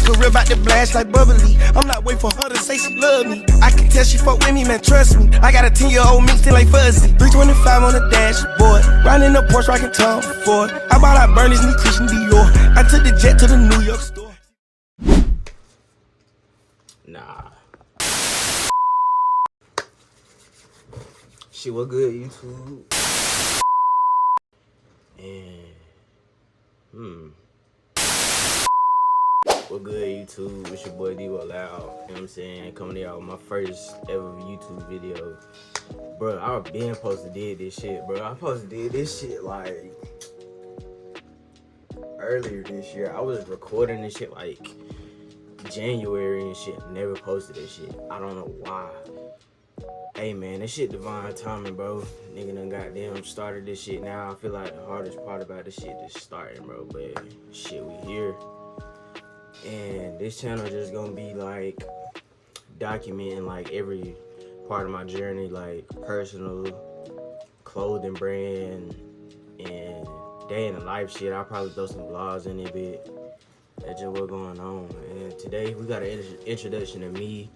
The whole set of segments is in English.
career about to blast like bubbly. I'm not waiting for her to say she love me. I can tell she fuck with me, man, trust me. I got a 10-year-old me still like fuzzy. 325 on the dashboard, riding the Porsche, rockin' Tom Ford. I bought out Bernie's, me Christian Dior. I took the jet to the New York store. Nah. Shit, what good, YouTube? And, what good, YouTube? It's your boy Debo Loud. You know what I'm saying? Coming out with my first ever YouTube video. Bro, I been supposed to did this shit, bro. I supposed to did this shit like earlier this year. I was recording this shit like January and shit. Never posted this shit. I don't know why. Hey man, this shit divine timing, bro. Nigga done goddamn started this shit now. I feel like the hardest part about this shit is starting, bro. But shit, we here. And this channel just gonna be like documenting like every part of my journey, like personal, clothing brand, and day in the life shit. I'll probably throw some vlogs in it, but that's just what's going on. And today we got an introduction to me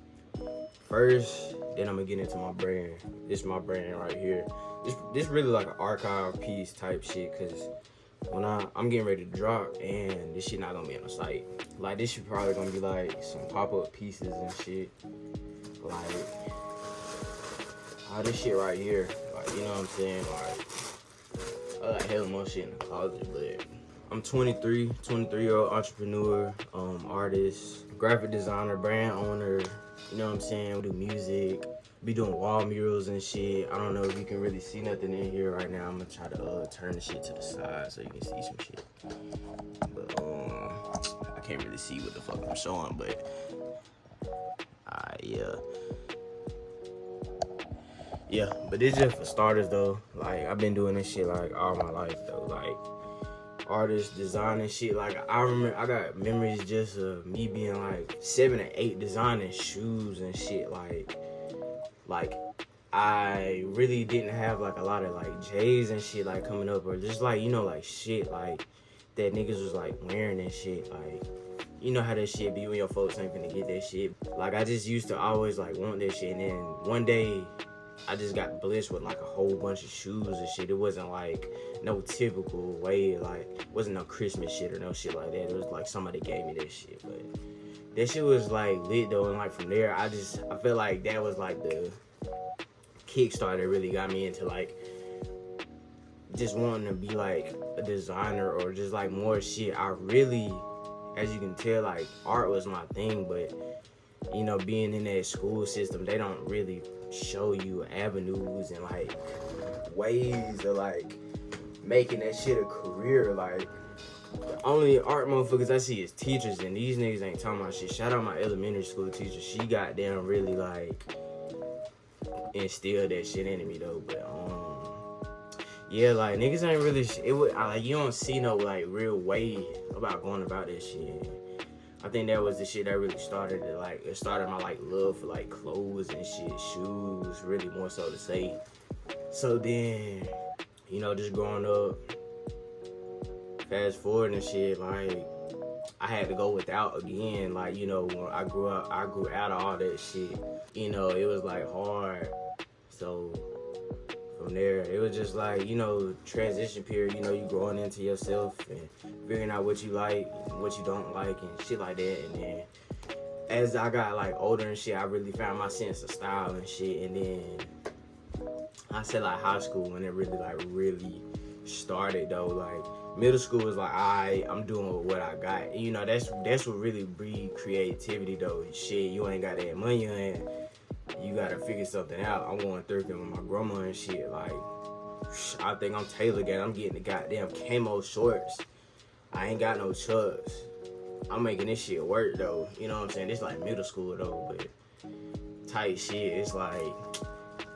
first, then I'm gonna get into my brand. This is my brand right here. This really like an archive piece type shit, cause when I'm getting ready to drop, and this shit not gonna be on the site. Like this shit probably gonna be like some pop-up pieces and shit. Like all this shit right here. Like, you know what I'm saying? Like I got hella more shit in the closet, but I'm 23-year-old entrepreneur, artist, graphic designer, brand owner. You know what I'm saying? We do music, be doing wall murals and shit. I don't know if you can really see nothing in here right now. I'm gonna try to turn the shit to the side so you can see some shit. But I can't really see what the fuck I'm showing, but yeah, but it's just for starters though. Like I've been doing this shit like all my life though. Like artist designing shit. Like I remember I got memories just of me being like 7 or 8 designing shoes and shit. Like I really didn't have like a lot of like J's and shit like coming up, or just like, you know, like shit like that niggas was like wearing and shit. Like, you know how that shit be when your folks ain't finna get that shit. Like I just used to always like want that shit, and then one day I just got blessed with like a whole bunch of shoes and shit. It wasn't like no typical way, like wasn't no Christmas shit or no shit like that. It was like somebody gave me that shit, but that shit was like lit though. And like from there, I felt like that was like the kickstart that really got me into like just wanting to be like a designer or just like more shit. I really, as you can tell, like art was my thing, but you know, being in that school system, they don't really show you avenues and like ways of like making that shit a career. Like the only art motherfuckers I see is teachers, and these niggas ain't talking about shit. Shout out my elementary school teacher. She goddamn really like instilled that shit into me though. But yeah, like niggas ain't really like you don't see no like real way about going about that shit. I think that was the shit that really started it. Like it started my like love for like clothes and shit, shoes, really more so to say. So then, you know, just growing up, fast forward and shit, like I had to go without again. Like, you know, when I grew up, I grew out of all that shit. You know, it was like hard. So from there, it was just like, you know, transition period. You know, you growing into yourself and figuring out what you like and what you don't like and shit like that. And then as I got like older and shit, I really found my sense of style and shit. And then I said like high school when it really started though. Like middle school was like, I'm doing what I got. And, you know, that's what really breed creativity though. Shit, you ain't got that money in. You gotta figure something out. I'm going thrifting with my grandma and shit. Like, I think I'm Taylor again. I'm getting the goddamn camo shorts. I ain't got no chucks. I'm making this shit work though. You know what I'm saying? It's like middle school though, but tight shit. It's like,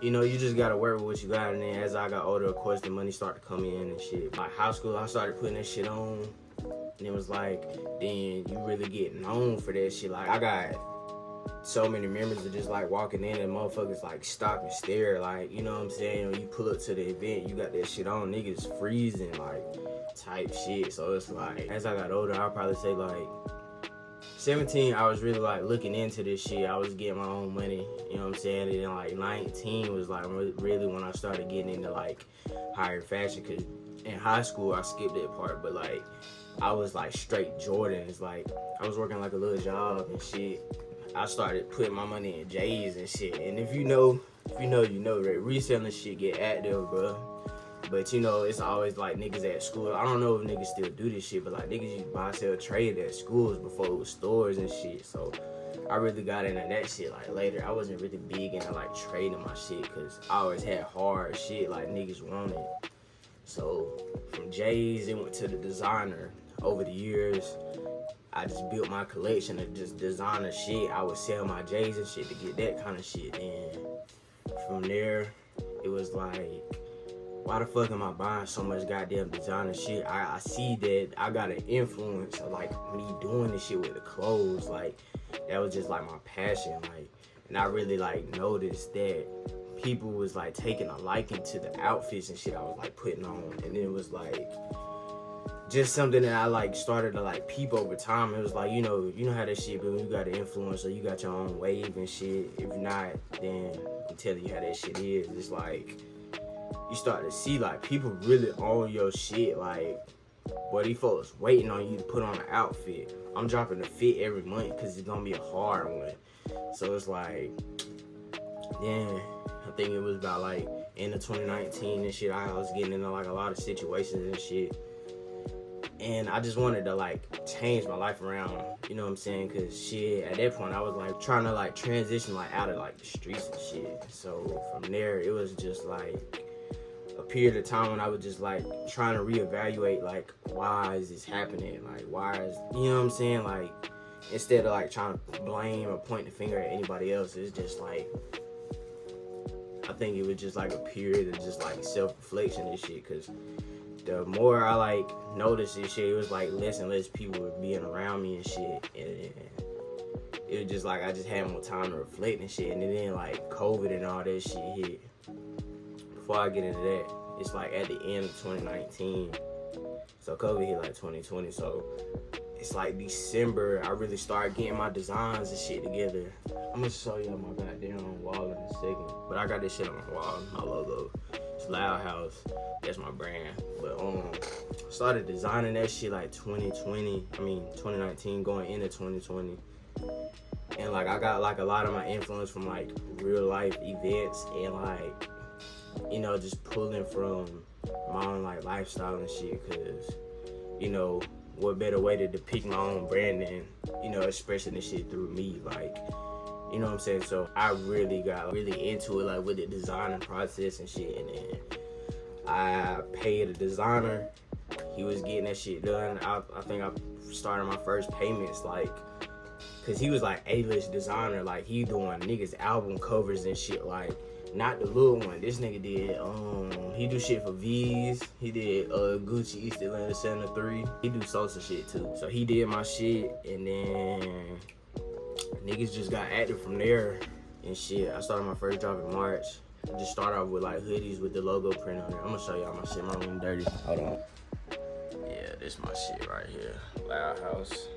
you know, you just gotta work with what you got. And then as I got older, of course, the money started to come in and shit. Like high school, I started putting that shit on. And it was like, then you really get known for that shit. Like, I got so many memories of just like walking in and motherfuckers like stop and stare, like, you know what I'm saying? When you pull up to the event, you got that shit on, niggas freezing, like type shit. So it's like, as I got older, I'll probably say like 17, I was really like looking into this shit. I was getting my own money, you know what I'm saying? And then like 19 was like really when I started getting into like higher fashion. Cause in high school I skipped that part, but like I was like straight Jordans. Like I was working like a little job and shit. I started putting my money in J's and shit. And if you know, right? Reselling shit get active, bro. But you know, it's always like niggas at school. I don't know if niggas still do this shit, but like niggas used to buy, sell, trade at schools before it was stores and shit. So I really got into that shit like later. I wasn't really big into like trading my shit because I always had hard shit like niggas wanted. So from J's, it went to the designer. Over the years, I just built my collection of just designer shit. I would sell my J's and shit to get that kind of shit. And from there, it was like, why the fuck am I buying so much goddamn designer shit? I see that I got an influence of like me doing this shit with the clothes. Like that was just like my passion. Like, and I really like noticed that people was like taking a liking to the outfits and shit I was like putting on. And then it was like just something that I like started to like peep over time. It was like, you know how that shit, but when you got an influencer, you got your own wave and shit. If not, then I'm telling you how that shit is. It's like you start to see like people really own your shit. Like, boy, these folks waiting on you to put on an outfit. I'm dropping a fit every month because it's gonna be a hard one. So it's like, yeah, I think it was about like end of 2019 and shit. I was getting into like a lot of situations and shit. And I just wanted to like change my life around, you know what I'm saying? Cause shit, at that point I was like trying to like transition like out of like the streets and shit. So from there, it was just like a period of time when I was just like trying to reevaluate like, why is this happening? Like, why is, you know what I'm saying? Like, instead of like trying to blame or point the finger at anybody else, it's just like, I think it was just like a period of just like self-reflection and shit. Cause the more I like noticed this shit, it was like less and less people were being around me and shit. And it was just like I just had more time to reflect and shit. And then like COVID and all that shit hit. Before I get into that, it's like at the end of 2019. So COVID hit like 2020. So it's like December, I really started getting my designs and shit together. I'm gonna show you my goddamn wall in a second. But I got this shit on my wall, my logo. It's Loud House. That's my brand. But I started designing that shit like 2019 going into 2020. And like I got like a lot of my influence from like real life events and like, you know, just pulling from my own like lifestyle and shit. Cause, you know, what better way to depict my own brand than, you know, expressing this shit through me. Like, you know what I'm saying? So I really got really into it, like with the designing process and shit. And then I paid a designer. He was getting that shit done. I think I started my first payments like, cause he was like A-list designer. Like he doing niggas album covers and shit. Like not the little one. This nigga did. He do shit for V's. He did Gucci East Atlanta Center 3. He do salsa shit too. So he did my shit, and then niggas just got active from there and shit. I started my first drop in March. I just started off with like hoodies with the logo print on there. I'm gonna show y'all my shit. My room dirty. Hold on. Yeah, this my shit right here. Loud House.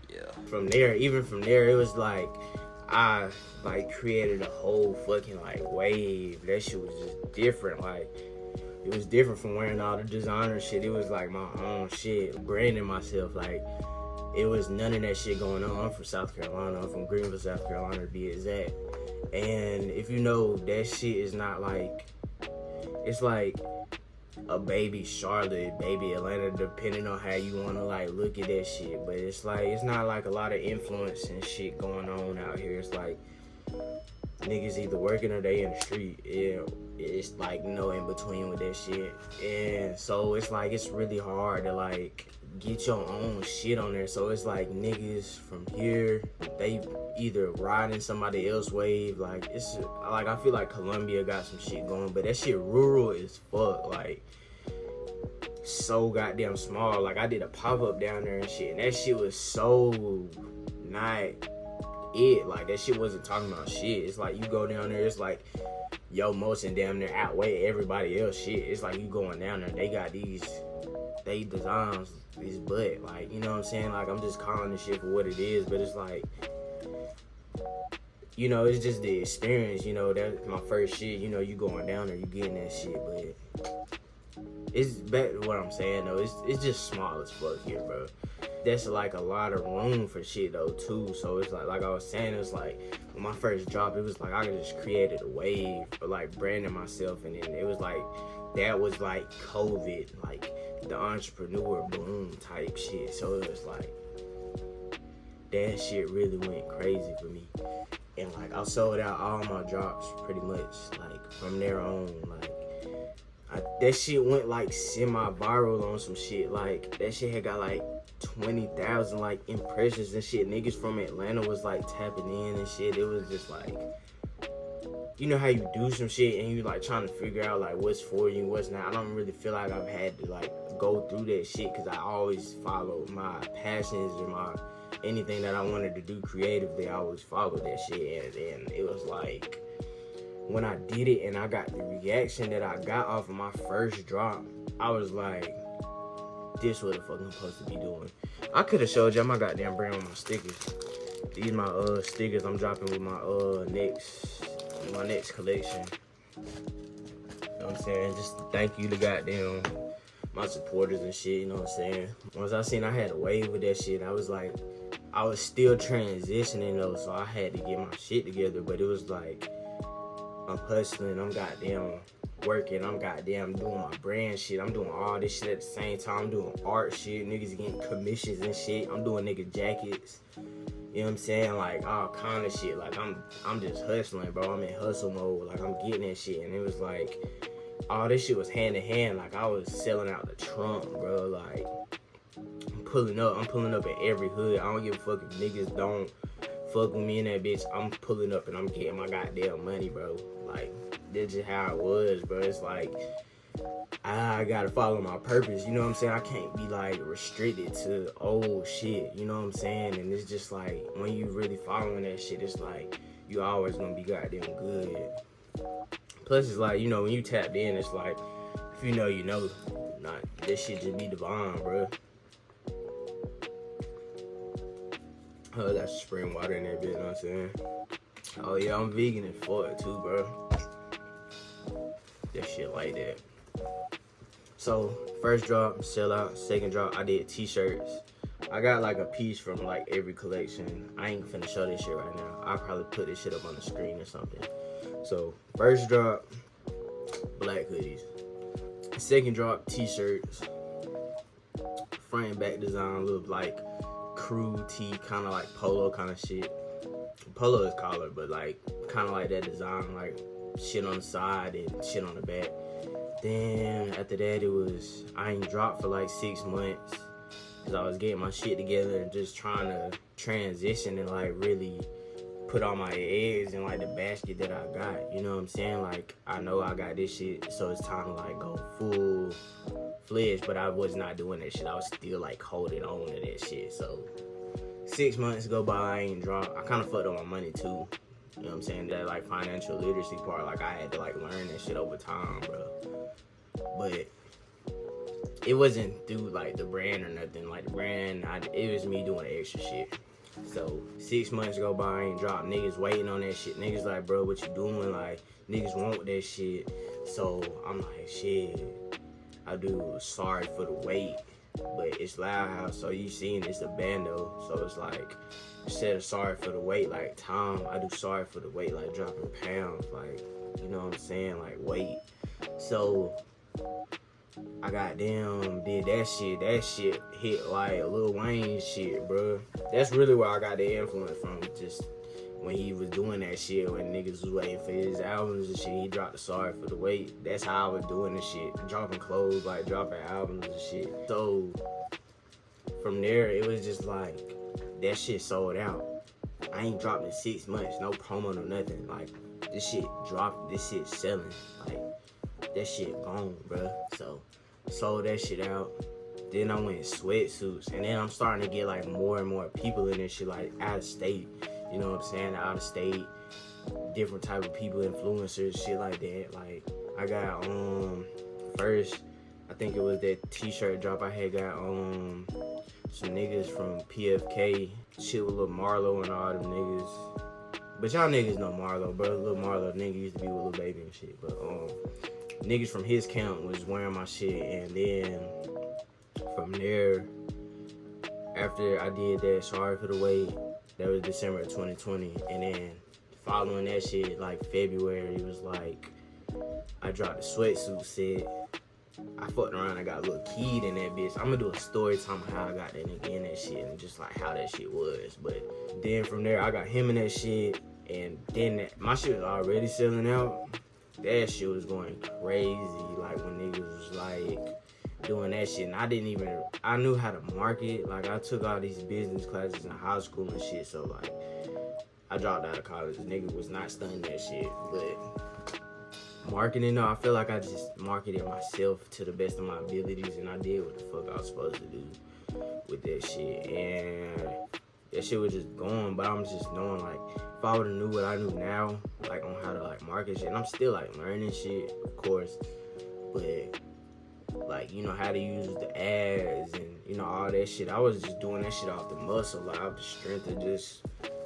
Yeah. From there, even from there, it was like I like created a whole fucking like wave. That shit was just different. Like it was different from wearing all the designer shit. It was like my own shit, branding myself. Like it was none of that shit going on. I'm from South Carolina. I'm from Greenville, South Carolina to be exact. And if you know, that shit is not like, it's like a baby Charlotte, baby Atlanta, depending on how you want to like look at that shit. But it's like, it's not like a lot of influence and shit going on out here. It's like niggas either working or they in the street. It's like no in between with that shit. And so it's like, it's really hard to like get your own shit on there. So it's like niggas from here, they either riding somebody else's wave. Like it's like, I feel like Columbia got some shit going, but that shit rural as fuck. Like so goddamn small. Like I did a pop-up down there and shit, and that shit was so not it. Like that shit wasn't talking about shit. It's like you go down there, it's like yo motion down there outweigh everybody else shit. It's like you going down there, they they designs is butt. Like, you know what I'm saying? Like, I'm just calling this shit for what it is, but it's like, you know, it's just the experience, you know, that's my first shit, you know, you going down there, you getting that shit, but it's back to what I'm saying, though, it's just small as fuck here, bro. That's like a lot of room for shit, though, too, so it's like I was saying, it's like, when my first drop, it was like, I just created a wave for, like, branding myself, and then it was like, that was like COVID, like, the entrepreneur boom type shit, so it was like, that shit really went crazy for me. And like I sold out all my drops pretty much, like from there on. Like that shit went like semi-viral on some shit. Like that shit had got like 20,000 like impressions and shit. Niggas from Atlanta was like tapping in and shit. It was just like, you know how you do some shit and you like trying to figure out like what's for you and what's not. I don't really feel like I've had to like go through that shit because I always follow my passions or my anything that I wanted to do creatively. I always followed that shit, and it was like when I did it and I got the reaction that I got off of my first drop, I was like, this what the fuck I'm supposed to be doing. I could have showed y'all my goddamn brand with my stickers. These my stickers I'm dropping with my next collection. You know what I'm saying? Just thank you to goddamn my supporters and shit, you know what I'm saying? Once I seen I had a wave with that shit, I was like, I was still transitioning though, so I had to get my shit together, but it was like, I'm hustling, I'm goddamn working, I'm goddamn doing my brand shit, I'm doing all this shit at the same time, I'm doing art shit, niggas getting commissions and shit, I'm doing nigga jackets, you know what I'm saying, like all kind of shit, like I'm just hustling, bro, I'm in hustle mode, like I'm getting that shit, and it was like, all this shit was hand in hand, like I was selling out the trunk, bro, like, I'm pulling up at every hood. I don't give a fuck if niggas don't fuck with me in that bitch. I'm pulling up and I'm getting my goddamn money, bro. Like, that's just how it was, bro. It's like, I gotta follow my purpose, you know what I'm saying? I can't be like restricted to old shit, you know what I'm saying? And it's just like, when you really following that shit, it's like, you always gonna be goddamn good. Plus, it's like, you know, when you tapped in, it's like, if you know, you know. Not, this shit just be divine, bro. Oh, I got spring water in that bit, you know what I'm saying? Oh yeah, I'm vegan and fuck too, bro. That shit like that. So, first drop, sell out. Second drop, I did t-shirts. I got like a piece from like every collection. I ain't finna show this shit right now. I'll probably put this shit up on the screen or something. So, first drop, black hoodies. Second drop, t-shirts. Front and back design look like crew tee, kind of like polo kind of shit. Polo is collar, but like kind of like that design, like shit on the side and shit on the back. Then after that, it was, I ain't dropped for like 6 months because I was getting my shit together and just trying to transition and like really put all my eggs in like the basket that I got, you know what I'm saying? Like, I know I got this shit, so it's time to like go full fledged, but I was not doing that shit. I was still like holding on to that shit. So 6 months go by, I ain't dropped. I kind of fucked up my money too. You know what I'm saying? That like financial literacy part, like I had to like learn that shit over time, bro. But it wasn't through like the brand or nothing. Like the brand, it was me doing extra shit. So 6 months go by, I ain't dropped. Niggas waiting on that shit. Niggas like, bro, what you doing? Like, niggas want that shit. So I'm like, shit, I do sorry for the wait, but it's Loud House, so you seen it's a bando. So it's like, instead of sorry for the wait, like Tom, I do sorry for the wait, like dropping pounds, like, you know what I'm saying, like weight. So I goddamn did that shit. That shit hit like Lil Wayne shit, bro. That's really where I got the influence from. Just when he was doing that shit, when niggas was waiting for his albums and shit, he dropped the Sorry for the Wait. That's how I was doing the shit. Dropping clothes, like dropping albums and shit. So from there, it was just like, that shit sold out. I ain't dropped in 6 months, no promo, no nothing. Like, this shit dropped, this shit selling. Like, that shit gone, bro. So, sold that shit out. Then I went sweatsuits, and then I'm starting to get like more and more people in this shit, like out of state. You know what I'm saying? Out of state, different type of people, influencers, shit like that. Like, I got first, I think it was that t-shirt drop I had got on some niggas from PFK. Shit with Lil Marlo and all them niggas. But y'all niggas know Marlo, bro. Lil Marlo nigga used to be with Lil Baby and shit. But niggas from his camp was wearing my shit, and then from there, after I did that Sorry for the Wait, that was December of 2020, and then following that shit, like February, it was like I dropped a sweatsuit set. I fucked around, I got a little keyed in that bitch. I'm gonna do a story time how I got that nigga in that shit and just like how that shit was. But then from there, I got him in that shit, and then my shit was already selling out. That shit was going crazy, like when niggas was like doing that shit, and I knew how to market. Like I took all these business classes in high school and shit, so like I dropped out of college. The nigga was not studying that shit, but marketing, though, I feel like I just marketed myself to the best of my abilities, and I did what the fuck I was supposed to do with that shit, and that shit was just going. But I'm just knowing, like, if I would've knew what I knew now, like on how to like market shit, and I'm still like learning shit, of course, but like, you know, how to use the ads and, you know, all that shit. I was just doing that shit off the muscle, like off the strength of just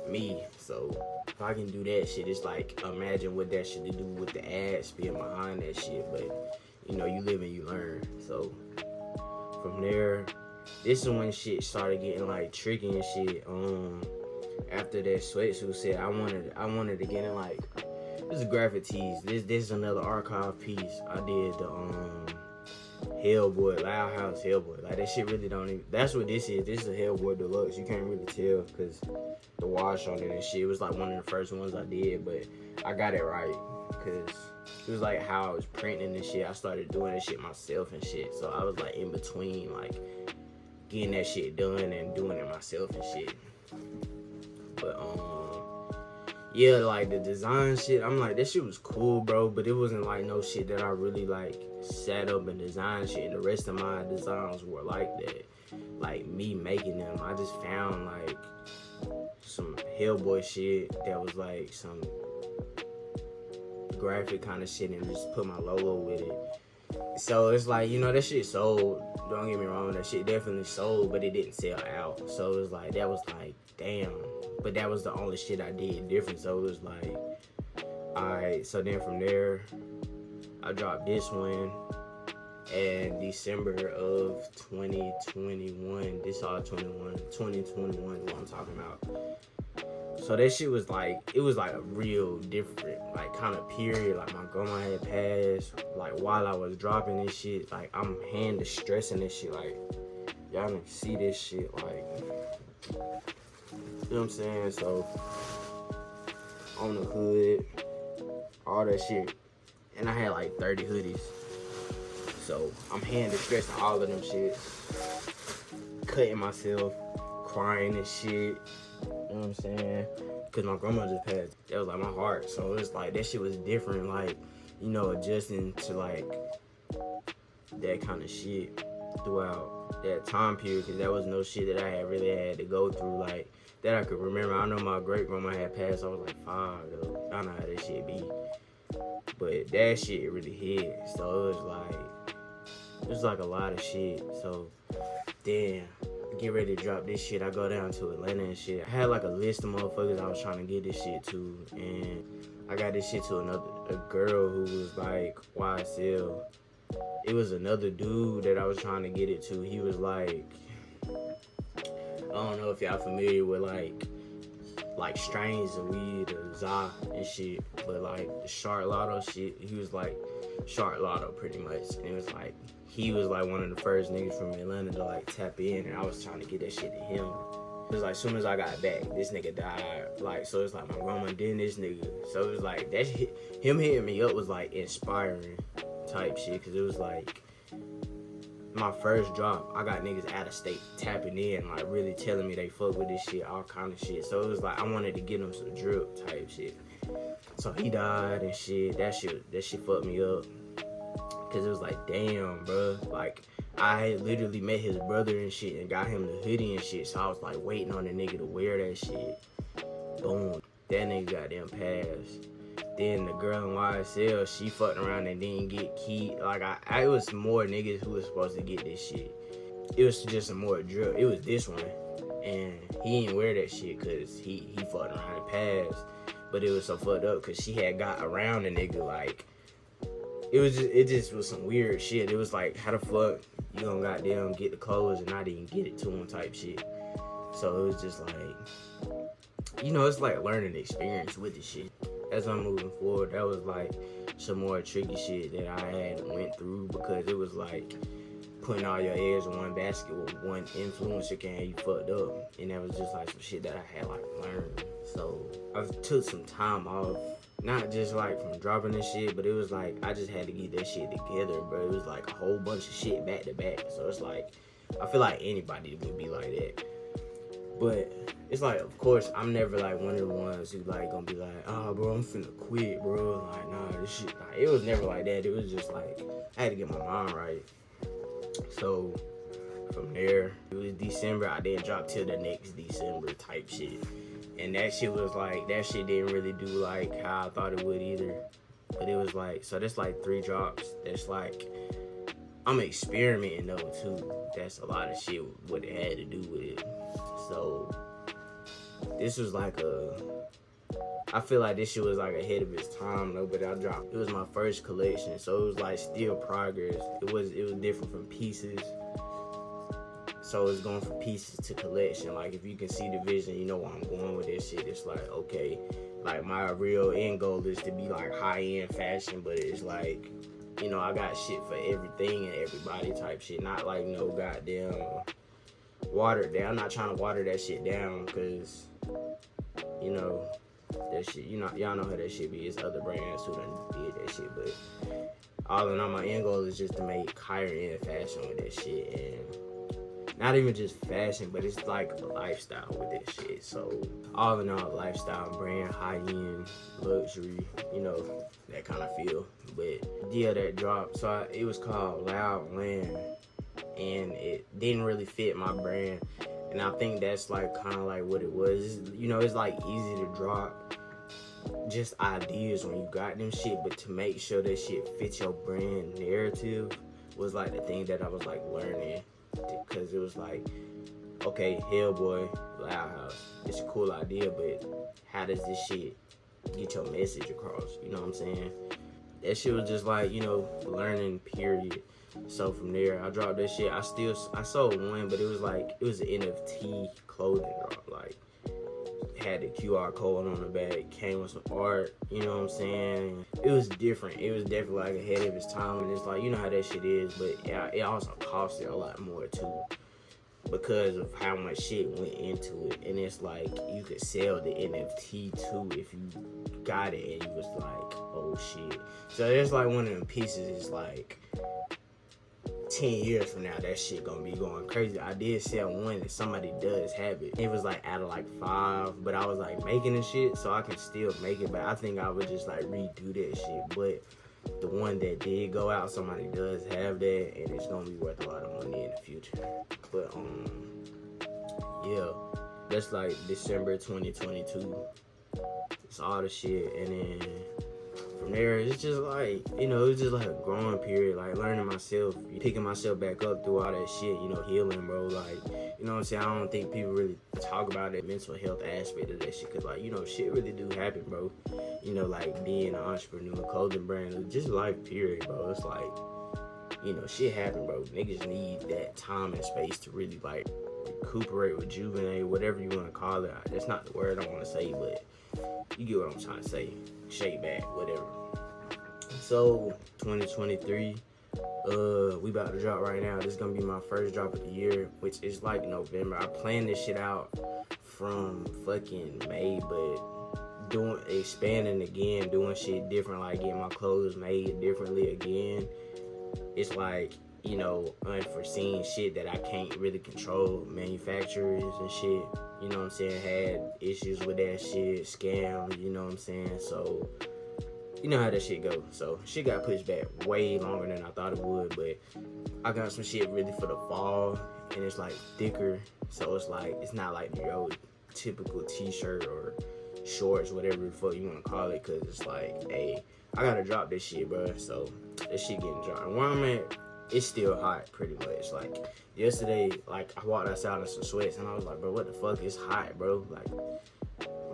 me. So if I can do that shit, it's like, imagine what that shit to do with the ads being behind that shit. But, you know, you live and you learn. So from there, this is when shit started getting like tricky and shit. After that sweatsuit set, I wanted to get in like, this is graphic tees. This is another archive piece. I did the Hellboy, Loud House Hellboy. Like that shit really don't even, that's what this is. This is a Hellboy Deluxe. You can't really tell because the wash on it and shit. It was like one of the first ones I did, but I got it right because it was like how I was printing and shit. I started doing that shit myself and shit. So I was like in between like getting that shit done and doing it myself and shit. But yeah, like the design shit, I'm like, that shit was cool, bro, but it wasn't like no shit that I really like sat up and designed shit. And the rest of my designs were like that, like me making them. I just found like some Hellboy shit that was like some graphic kind of shit and just put my logo with it. So it's like, you know, that shit sold. Don't get me wrong, that shit definitely sold, but it didn't sell out. So it was like, that was like, damn. But that was the only shit I did different. So it was like, alright. So then from there, I dropped this one in December of 2021. This all 2021 is what I'm talking about. So that shit was like, it was like a real different, like kind of period. Like my grandma had passed, like while I was dropping this shit, like I'm hand distressing this shit, like y'all can see this shit, like, you know what I'm saying? So on the hood, all that shit, and I had like 30 hoodies. So I'm hand distressing all of them shit, cutting myself, crying and shit. You know what I'm saying? Cause my grandma just passed. That was like my heart. So it was like, that shit was different, like, you know, adjusting to like that kind of shit throughout that time period. Cause that was no shit that I had really had to go through, like, that I could remember. I know my great grandma had passed, I was like 5 though. I know how that shit be. But that shit really hit. So it was like a lot of shit. So damn, get ready to drop this shit. I go down to Atlanta and shit. I had like a list of motherfuckers I was trying to get this shit to, and I got this shit to a girl who was like YSL. It was another dude that I was trying to get it to. He was like, I don't know if y'all familiar with like strains of weed or za and shit, but like the Shark Lotto shit, he was like Shark Lotto pretty much. And it was like, he was like one of the first niggas from Atlanta to like tap in, and I was trying to get that shit to him. It was like, as soon as I got back, this nigga died. Like, so it's like my grandma did this nigga. So it was like, that shit, him hitting me up was like inspiring type shit, cause it was like my first drop. I got niggas out of state tapping in, like really telling me they fuck with this shit, all kind of shit. So it was like, I wanted to get him some drip type shit. So he died and shit. That shit fucked me up. Cause it was like, damn, bro. Like, I had literally met his brother and shit and got him the hoodie and shit. So I was like waiting on the nigga to wear that shit. Boom. That nigga goddamn passed. Then the girl in YSL, she fucked around and didn't get keyed. Like, I was more niggas who was supposed to get this shit. It was just a more drill. It was this one. And he didn't wear that shit because he fucked around and passed. But it was so fucked up because she had got around the nigga. Like, it just was some weird shit. It was like, how the fuck you gonna goddamn get the clothes and not even get it to him type shit. So it was just like, it's like learning experience with the shit. As I'm moving forward, that was like some more tricky shit that I had went through, because it was like putting all your eggs in one basket with one influencer can have you fucked up. And that was just like some shit that I had like learned. So I took some time off, not just like from dropping this shit, but it was like I just had to get that shit together, bro. It was like a whole bunch of shit back to back. So it's like, I feel like anybody would be like that. But it's like, of course, I'm never like one of the ones who like gonna be like, oh, bro, I'm finna quit, bro. Like, nah, this shit. Like, it was never like that. It was just like, I had to get my mind right. So from there, it was December. I didn't drop till the next December type shit. And that shit was like, that shit didn't really do like how I thought it would either. But it was like, so that's like 3 drops. That's like, I'm experimenting though too. That's a lot of shit what it had to do with it. So this was like I feel like this shit was like ahead of its time though, but I dropped, it was my first collection, so it was like still progress. It was different from pieces. So it's going from pieces to collection. Like, if you can see the vision, you know where I'm going with this shit. It's like, okay, like my real end goal is to be like high-end fashion, but it's like, I got shit for everything and everybody type shit. Not like no goddamn watered down. I'm not trying to water that shit down, because that shit, y'all know how that shit be. It's other brands who done did that shit, but all in all, my end goal is just to make higher end fashion with that shit. And not even just fashion, but it's like a lifestyle with that shit. So all in all, lifestyle brand, high end, luxury, that kind of feel. But yeah, that dropped. So it was called Loud Land, and it didn't really fit my brand. And I think that's like kind of like what it was. It's like easy to drop just ideas when you got them shit, but to make sure that shit fits your brand narrative was like the thing that I was like learning. Because it was like, okay, Hellboy, Loud House, it's a cool idea, but how does this shit get your message across? You know what I'm saying? That shit was just like, learning period. So from there, I dropped that shit. I sold one, but it was an NFT clothing drop. Like, had the QR code on the back, came with some art, you know what I'm saying? It was different. It was definitely like ahead of its time, and it's like, you know how that shit is, but it also costed a lot more too, because of how much shit went into it. And it's like, you could sell the NFT too if you got it and you was like, oh shit. So there's like one of them pieces, it's like 10 years from now, that shit gonna be going crazy. I did sell one and somebody does have it. It was like out of like 5, but I was like making the shit, so I can still make it, but I think I would just like redo that shit. But the one that did go out, somebody does have that, and it's gonna be worth a lot of money in the future. But yeah, that's like December 2022. It's all the shit. And then from there, it's just like, it's just like a growing period, like learning myself, picking myself back up through all that shit, healing, bro. Like, you know what I'm saying? I don't think people really talk about that mental health aspect of that shit, because, like, shit really do happen, bro. Like being an entrepreneur, clothing brand, just life period, bro. It's like, shit happen, bro. Niggas need that time and space to really, like, recuperate, rejuvenate, whatever you want to call it. That's not the word I want to say, but you get what I'm trying to say. Shake back, whatever. So 2023, we about to drop right now. This is gonna be my first drop of the year, which is like November. I planned this shit out from fucking May, but expanding again, doing shit different, like getting my clothes made differently again. It's like, unforeseen shit that I can't really control. Manufacturers and shit, you know what I'm saying, had issues with that shit, scams, you know what I'm saying? So, you know how that shit goes. So, shit got pushed back way longer than I thought it would, but I got some shit really for the fall, and it's like thicker, so it's like, it's not like your typical t-shirt or shorts, whatever the fuck you want to call it, because it's like, hey, I gotta drop this shit, bro. So this shit getting dropped. And where I'm at, it's still hot pretty much. Like yesterday, like I walked outside in some sweats and I was like, bro, what the fuck? It's hot, bro. Like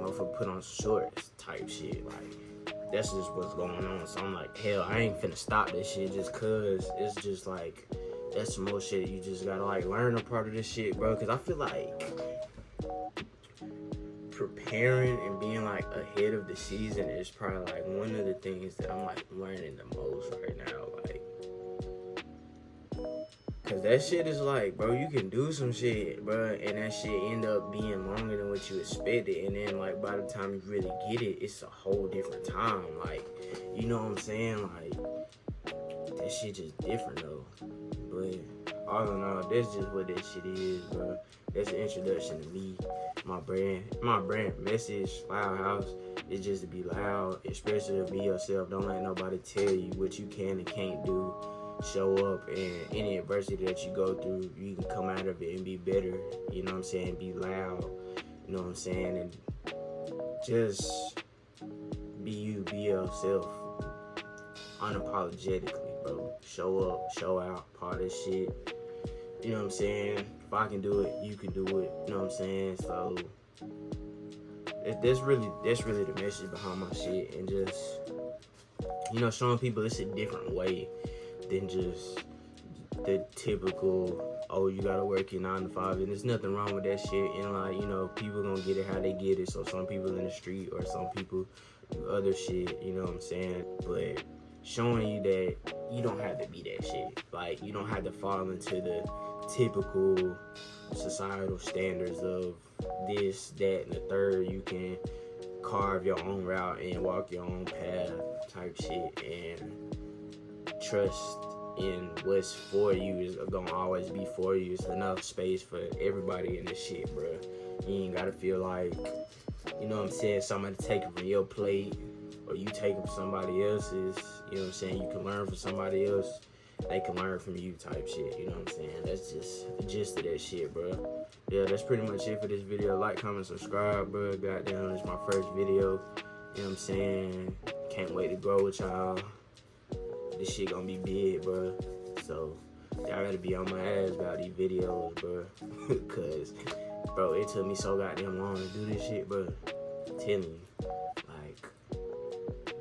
motherfucker put on some shorts type shit. Like that's just what's going on. So I'm like, hell, I ain't finna stop this shit just cause it's just like that's some more shit. You just gotta like learn a part of this shit, bro. Cause I feel like preparing and being like ahead of the season is probably like one of the things that I'm like learning the most right now. Like, cause that shit is like, bro, you can do some shit, bro, and that shit end up being longer than what you expected, and then like by the time you really get it, it's a whole different time. Like, you know what I'm saying? Like, that shit just different though. But all in all, that's just what that shit is, bro. That's an introduction to me, my brand message, Loud House, is just to be loud, express it, be yourself. Don't let nobody tell you what you can and can't do. Show up, and any adversity that you go through, you can come out of it and be better. You know what I'm saying? Be loud. You know what I'm saying? And just be you, be yourself, unapologetically, bro. Show up, show out, part of this shit. You know what I'm saying? If I can do it, you can do it. You know what I'm saying? So that's really the message behind my shit, and just, you know, showing people it's a different way than just the typical, oh, you gotta work your 9 to 5, and there's nothing wrong with that shit. And like, you know, people gonna get it how they get it. So some people in the street, or some people do other shit. You know what I'm saying? But showing you that you don't have to be that shit. Like, you don't have to fall into the typical societal standards of this, that, and the third. You can carve your own route and walk your own path type shit, and trust in what's for you is gonna always be for you. It's enough space for everybody in this shit, bro. You ain't gotta feel like, you know what I'm saying, somebody taking from your plate, or you taking from somebody else's. You know what I'm saying? You can learn from somebody else, they can learn from you type shit. You know what I'm saying? That's just the gist of that shit, bro. Yeah, that's pretty much it for this video. Like, comment, subscribe, bro. Goddamn, it's my first video. You know what I'm saying? Can't wait to grow with y'all. This shit gonna be big, bro. So y'all gotta be on my ass about these videos, bro. Cause, bro, it took me so goddamn long to do this shit, bro. I'm telling you, like,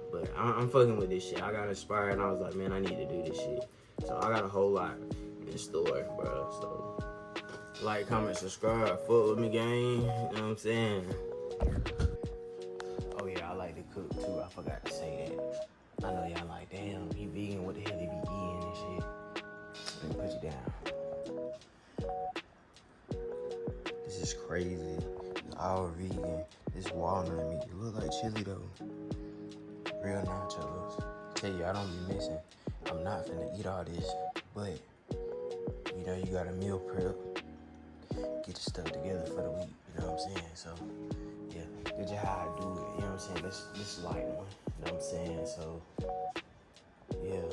but I'm fucking with this shit. I got inspired, and I was like, man, I need to do this shit. So I got a whole lot in store, bro. So like, comment, subscribe, fuck with me, gang. You know what I'm saying? Oh yeah, I like to cook too. I forgot to say that. I know y'all like, damn, he vegan, what the hell he be eating and shit. Let me put you down. This is crazy. It's all vegan. It's walnut meat. It look like chili though. Real nachos. Tell you, I don't be missing. I'm not finna eat all this, but you know, you got a meal prep. Get your stuff together for the week. You know what I'm saying? So yeah, this is how I do it. You know what I'm saying? This is light one. You know what I'm saying? So, yeah.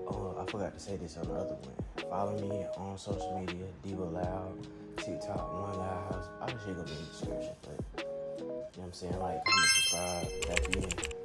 Oh, I forgot to say this on the other one. Follow me on social media, Debo Loud, TikTok, One Loud House. All this shit gonna be in the description, but, you know what I'm saying? Like, comment, subscribe, tap in.